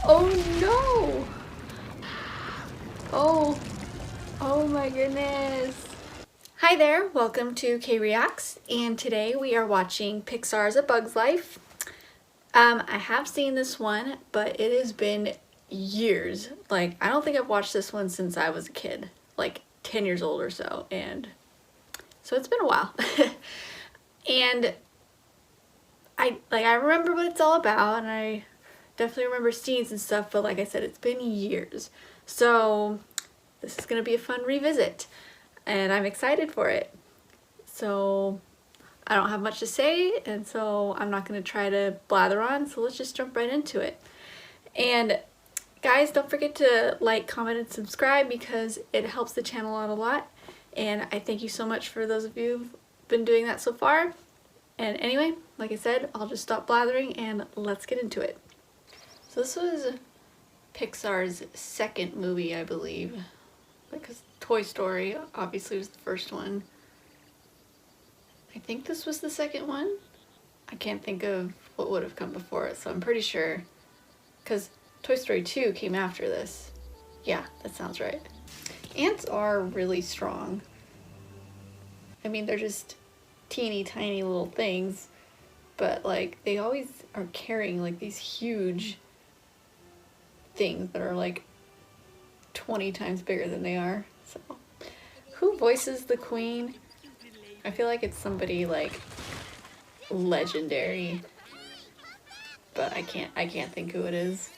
Oh no! Oh my goodness. Hi there, welcome to K Reacts, and today we are watching Pixar's A Bug's Life. I have seen this one, but it has been years. Like, I don't think I've watched this one since I was a kid, like 10 years old or so, and so it's been a while. And I remember what it's all about, and I definitely remember scenes and stuff, but like I said, it's been years. So this is gonna be a fun revisit, and I'm excited for it. So I don't have much to say, and so I'm not gonna try to blather on, so let's just jump right into it. And guys, don't forget to like, comment, and subscribe because it helps the channel out a lot. And I thank you so much for those of you who've been doing that so far. And anyway, like I said, I'll just stop blathering and let's get into it. So this was Pixar's second movie, I believe. Because Toy Story obviously was the first one. I think this was the second one. I can't think of what would have come before it, so I'm pretty sure. Because Toy Story 2 came after this. Yeah, that sounds right. Ants are really strong. I mean, they're just teeny tiny little things, but like they always are carrying like these huge things that are like 20 times bigger than they are. So who voices the queen? I feel like it's somebody like legendary, but I can't think who it is.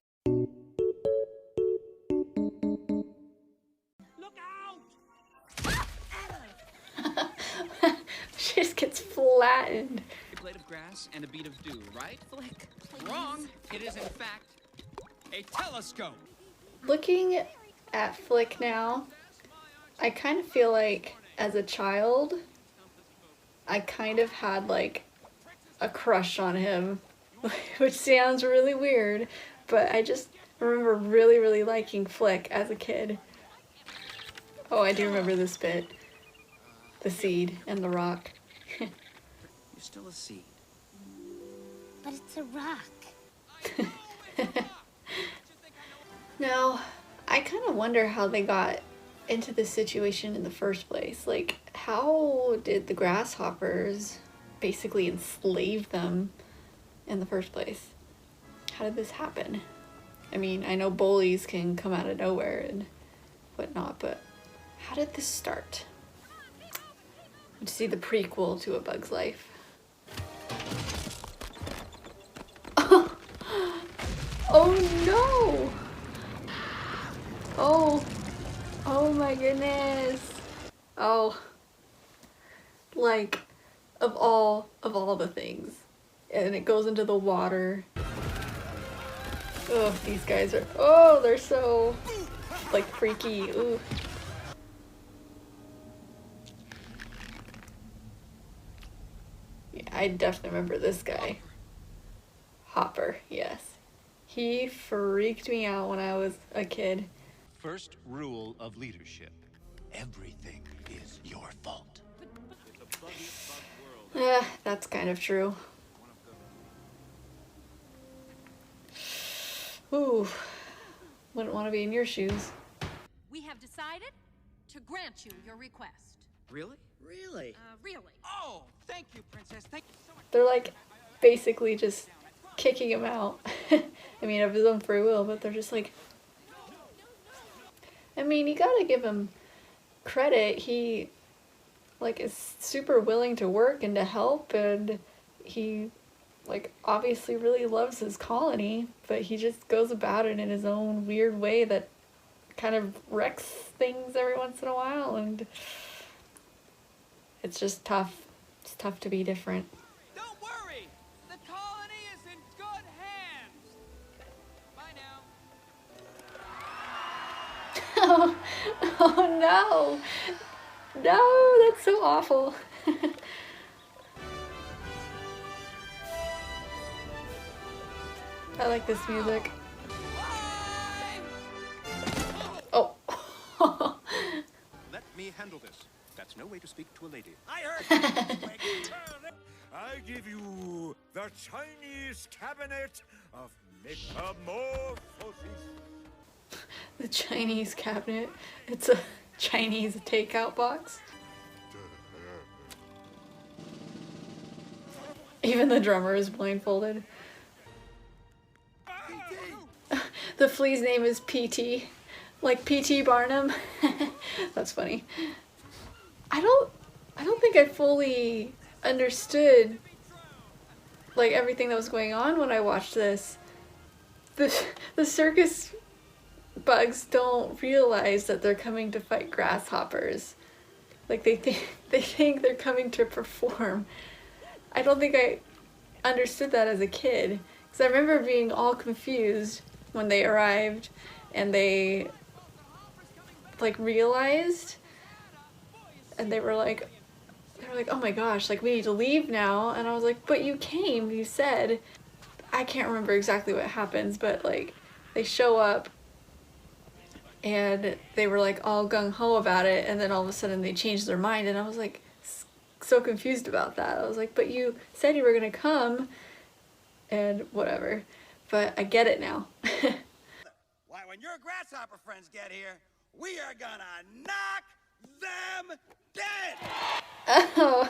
She just gets flattened. A blade of grass and a bead of dew, right, Flick? Wrong. It is, in fact, a telescope. Looking at Flick now, I kind of feel like as a child, I kind of had like a crush on him, which sounds really weird, but I just remember really liking Flick as a kid. Oh, I do remember this bit. The seed and the rock. You're still a seed. But it's a rock. Now, I kind of wonder how they got into this situation in the first place. Like, how did the grasshoppers basically enslave them in the first place? How did this happen? I mean, I know bullies can come out of nowhere and whatnot, but how did this start? Let's see the prequel to A Bug's Life. Oh no! Oh my goodness. Oh, like of all the things. And it goes into the water. Oh, these guys are, oh, they're so like freaky. Ooh. Yeah, I definitely remember this guy. Hopper, yes. He freaked me out when I was a kid. First rule of leadership: everything is your fault. Yeah, that's kind of true. Ooh, wouldn't want to be in your shoes. We have decided to grant you your request. Really? Really? Really. Oh, thank you, Princess. Thank you so much. They're like basically just kicking him out. I mean, of his own free will, but they're just like, I mean, you gotta give him credit. He like is super willing to work and to help, and he like obviously really loves his colony, but he just goes about it in his own weird way that kind of wrecks things every once in a while, and it's just tough. It's tough to be different. Don't worry. The colony is in good hands. Bye now. Oh no! No, that's so awful. I like this music. Oh. Let me handle this. That's no way to speak to a lady. I heard. I give you the Chinese cabinet of The Chinese cabinet. It's a Chinese takeout box. Even the drummer is blindfolded. The flea's name is PT. Like P.T. Barnum. That's funny. I don't think I fully understood like everything that was going on when I watched this. The circus bugs don't realize that they're coming to fight grasshoppers. Like they think they're coming to perform. I don't think I understood that as a kid, because I remember being all confused when they arrived and they like realized, and they were like, oh my gosh, like we need to leave now. And I was like, but you came, you said. I can't remember exactly what happens, but like they show up and they were like all gung-ho about it, and then all of a sudden they changed their mind, and I was like so confused about that. I was like, but you said you were gonna come, and whatever. But I get it now. Why, when your grasshopper friends get here, we are gonna knock them dead! Oh,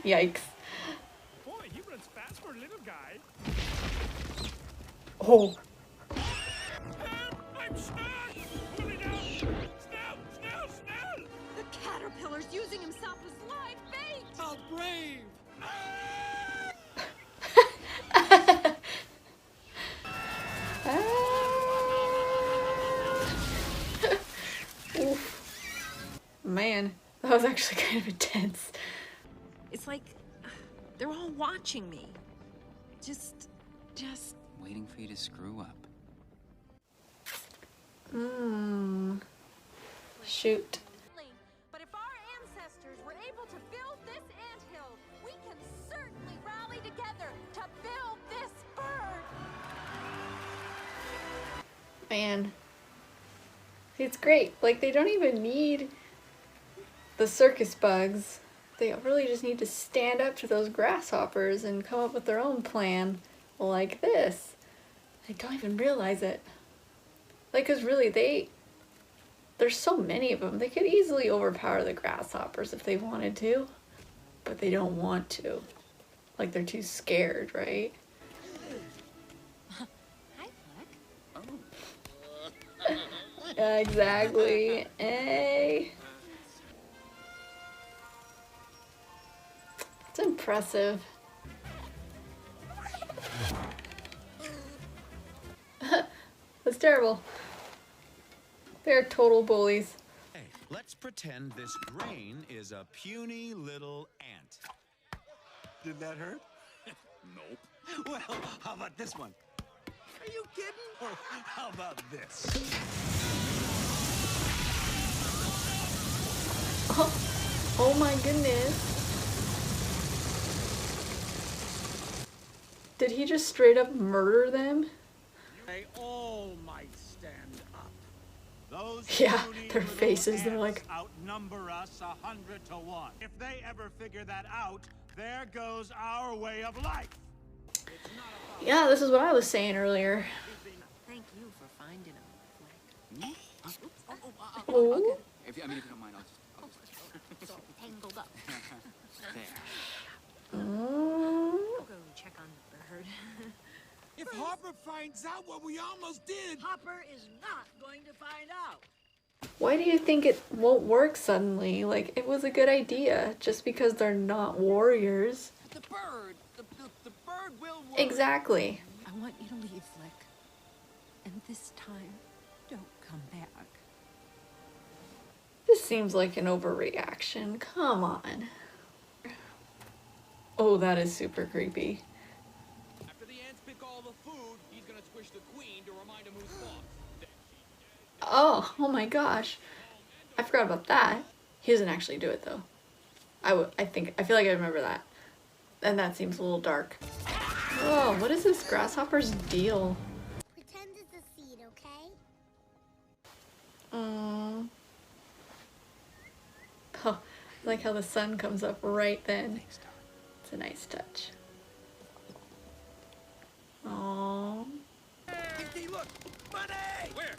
yikes. Boy, he runs fast for a little guy. Oh. I'm stuck! Pull it out! Snell! Snell! Snell! The caterpillar's using himself as live bait! How brave! Oof. Man, that was actually kind of intense. It's like they're all watching me. Just Waiting for you to screw up. Shoot. But if our ancestors were able to build this anthill, we can certainly rally together to build this bird! Man. It's great. Like, they don't even need the circus bugs. They really just need to stand up to those grasshoppers and come up with their own plan like this. They don't even realize it. Like, because really, there's so many of them. They could easily overpower the grasshoppers if they wanted to. But they don't want to. Like, they're too scared, right? hi, Fleck. Exactly. Hey. It's impressive. That's terrible. They're total bullies. Hey, let's pretend this grain is a puny little ant. Did that hurt? Nope. Well, how about this one? Are you kidding? Or how about this? Oh my goodness. Did he just straight up murder them? They all might stand up. Those Yeah, puny their little faces, they're ants like- outnumber us 100 to 1. If they ever figure that out, there goes our way of life. Yeah, this is what I was saying earlier. Thank you for finding him, Fleck. Oh. If you don't mind, I'll just So tangled up. there. Mm. I'll go check on the bird. If Harper finds out what we almost did... Hopper is not going to find out. Why do you think it won't work suddenly? Like, it was a good idea just because they're not warriors. The bird! The bird will work! Exactly. I want you to leave, Fleck. And this time, don't come back. This seems like an overreaction. Come on. Oh, that is super creepy. After the ants pick all the food, he's gonna squish the queen to remind him who's boss. Oh my gosh. I forgot about that. He doesn't actually do it though. I feel like I remember that. And that seems a little dark. Whoa, what is this grasshopper's deal? Pretend it's a seed, okay? Oh, I like how the sun comes up right then. It's a nice touch. Oh, look! Money! Where?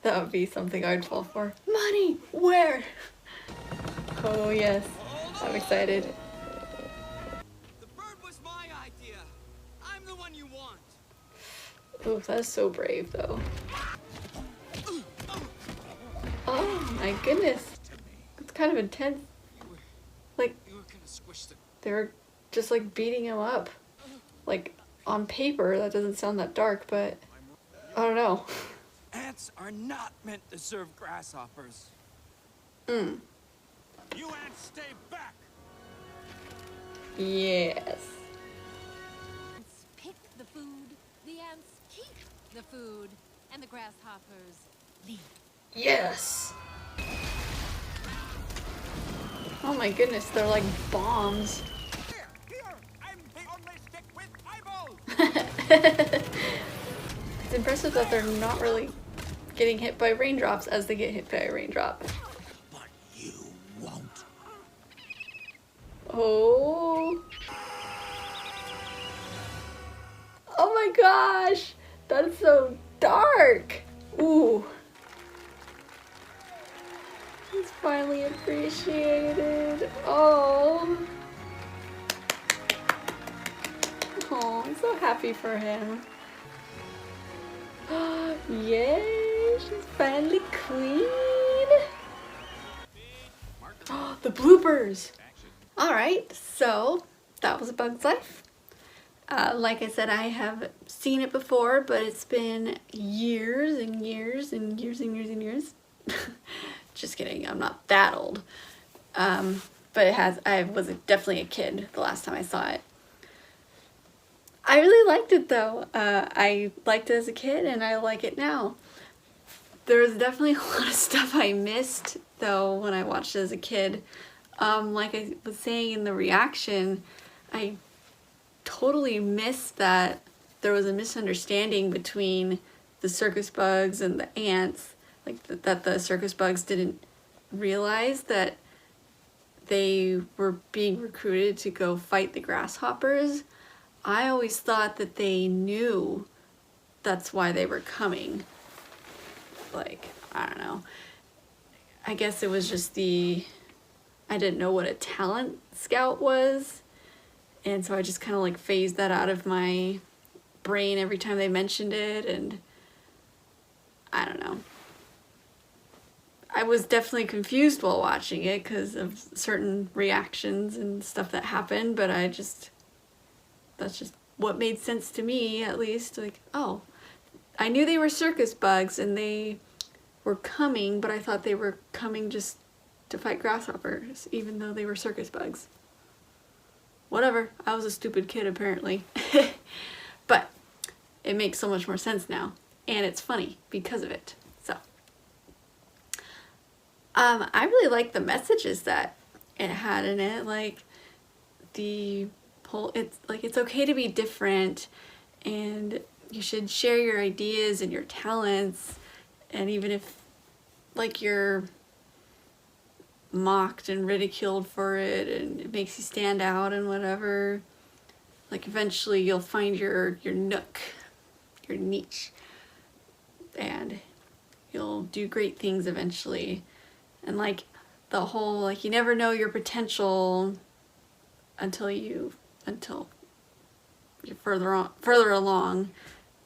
That would be something I'd fall for. Money! Where? Oh yes, I'm excited. The bird was my idea. I'm the one you want. Oh, that's so brave though. Oh my goodness. It's kind of intense. Like, You were gonna squish the... they were just like beating him up. Like, on paper, that doesn't sound that dark, but I don't know. Ants are not meant to serve grasshoppers. Mm. You ants stay back! Yes. Ants pick the food, the ants keep the food, and the grasshoppers leave. Yes! Oh my goodness, they're like bombs. Here! I'm the only stick with eyeballs! It's impressive that they're not really getting hit by raindrops as they get hit by a raindrop. But you won't. Oh. Oh my gosh! That's so dark! Ooh. He's finally appreciated. Oh. Oh, I'm so happy for him. Yay! She's finally clean! The bloopers! Alright, so that was A Bug's Life. Like I said, I have seen it before, but it's been years and years and years and years and years. Just kidding, I'm not that old. But I was definitely a kid the last time I saw it. I really liked it though. I liked it as a kid and I like it now. There's definitely a lot of stuff I missed though when I watched it as a kid. Like I was saying in the reaction, I totally missed that there was a misunderstanding between the circus bugs and the ants. Like that the circus bugs didn't realize that they were being recruited to go fight the grasshoppers. I always thought that they knew that's why they were coming. Like, I don't know. I guess it was just I didn't know what a talent scout was. And so I just kind of like phased that out of my brain every time they mentioned it. And I don't know. I was definitely confused while watching it because of certain reactions and stuff that happened. But that's just what made sense to me, at least. Like, oh, I knew they were circus bugs and they were coming, but I thought they were coming just to fight grasshoppers, even though they were circus bugs. Whatever, I was a stupid kid apparently. But it makes so much more sense now, and it's funny because of it. So, I really like the messages that it had in it, like it's okay to be different, and you should share your ideas and your talents, and even if like you're mocked and ridiculed for it and it makes you stand out and whatever, like eventually you'll find your nook, your niche, and you'll do great things eventually. And like the whole, like, you never know your potential until you're further along.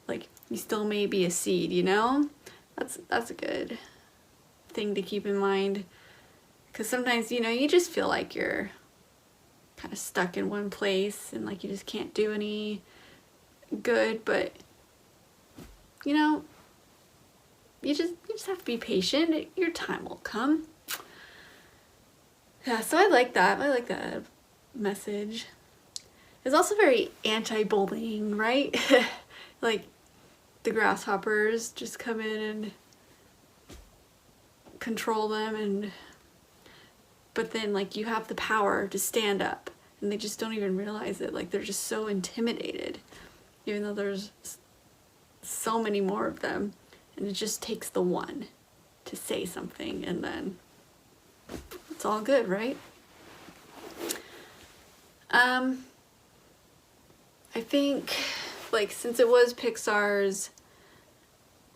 Like, you still may be a seed, you know? That's a good thing to keep in mind. Because sometimes, you know, you just feel like you're kind of stuck in one place and like you just can't do any good, but you know, you just have to be patient. Your time will come. Yeah, so I like that. I like that message. It's also very anti-bullying, right? Like, the grasshoppers just come in and control them, but then like you have the power to stand up and they just don't even realize it. Like, they're just so intimidated, even though there's so many more of them, and it just takes the one to say something and then it's all good, right? I think like, since it was Pixar's,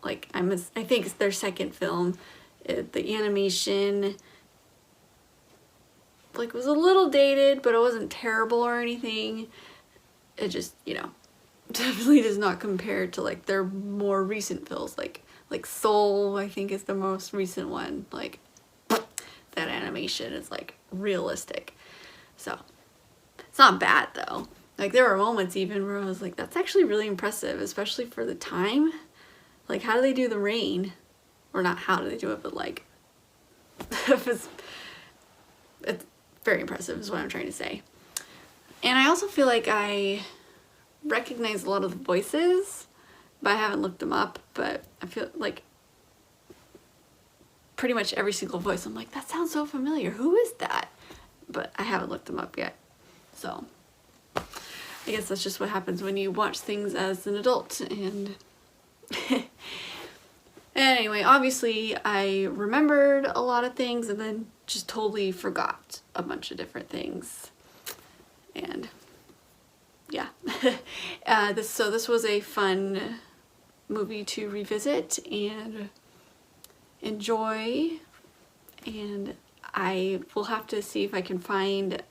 like, I think it's their second film, the animation, like, was a little dated, but it wasn't terrible or anything. It just, you know, definitely does not compare to, like, their more recent films, like Soul, I think, is the most recent one. Like, that animation is, like, realistic. So, it's not bad, though. Like, there were moments even where I was like, that's actually really impressive, especially for the time. Like, how do they do the rain? Or not how do they do it, but, like, it's very impressive is what I'm trying to say. And I also feel like I recognize a lot of the voices, but I haven't looked them up. But I feel like pretty much every single voice, I'm like, that sounds so familiar. Who is that? But I haven't looked them up yet. So I guess that's just what happens when you watch things as an adult. And anyway, obviously I remembered a lot of things and then just totally forgot a bunch of different things. And yeah, this was a fun movie to revisit and enjoy, and I will have to see if I can find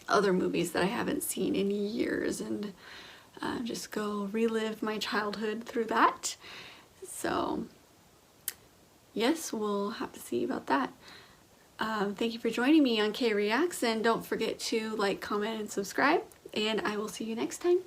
other movies that I haven't seen in years and just go relive my childhood through that. So yes, we'll have to see about that. Thank you for joining me on K Reacts, and don't forget to like, comment, and subscribe, and I will see you next time.